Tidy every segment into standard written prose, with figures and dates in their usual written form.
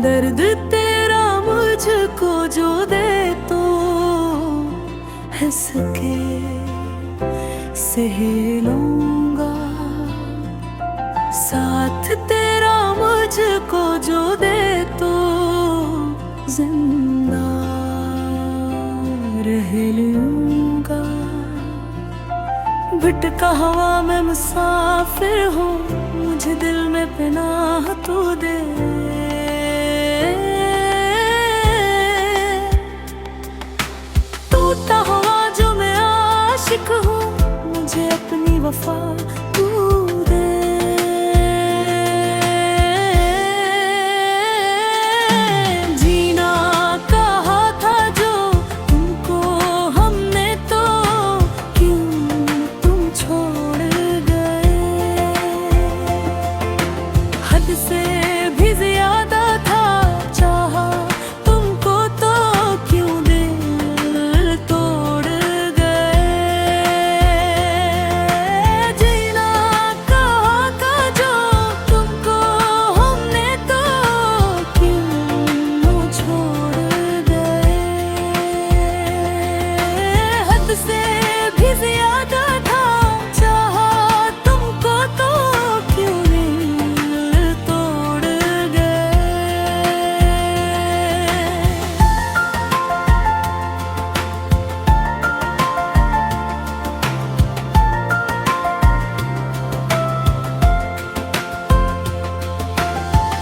दर्द तेरा मुझको जो दे तो हंस के सह लूंगा। साथ तेरा मुझको जो दे तो जिंदा रह लूंगा। भटका हवा में मुसाफिर हूँ, मुझे दिल में पनाह तू दे। टूटा हुआ जो मैं आशिक हूँ, मुझे अपनी वफा तू दे। जीना कहा था जो तुमको हमने, तो क्यों तुम छोड़ गए। हद से भी ज्यादा था चाहा तुमको, तो क्यों दिल तोड़ गए। जीना कहा था जो तुमको हमने, तो क्यों छोड़ गए। हद से भी ज्यादा था चाहा तुमको, तो क्यों दिल तोड़ गए।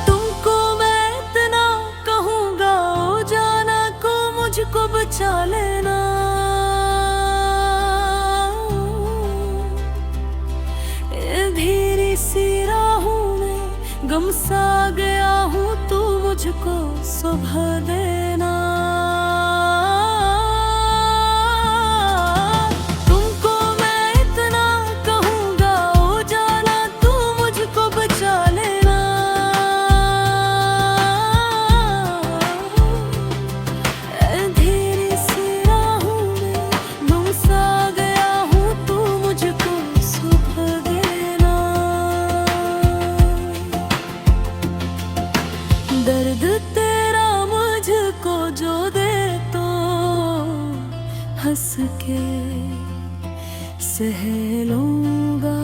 तुमको मैं इतना कहूँगा, ओ जाना को मुझको बचा लेना। धीरे सी राहों में गम सा गया हूँ, तू मुझको सुबह देना। तुमको मैं इतना कहूँगा, ओ जाना तू मुझको बचा लेना। धीरे सी राहों में गम सा गया हूँ, तू मुझको सुबह देना। दर्द तेरा मुझको जो दे तो हंस के सह लूंगा।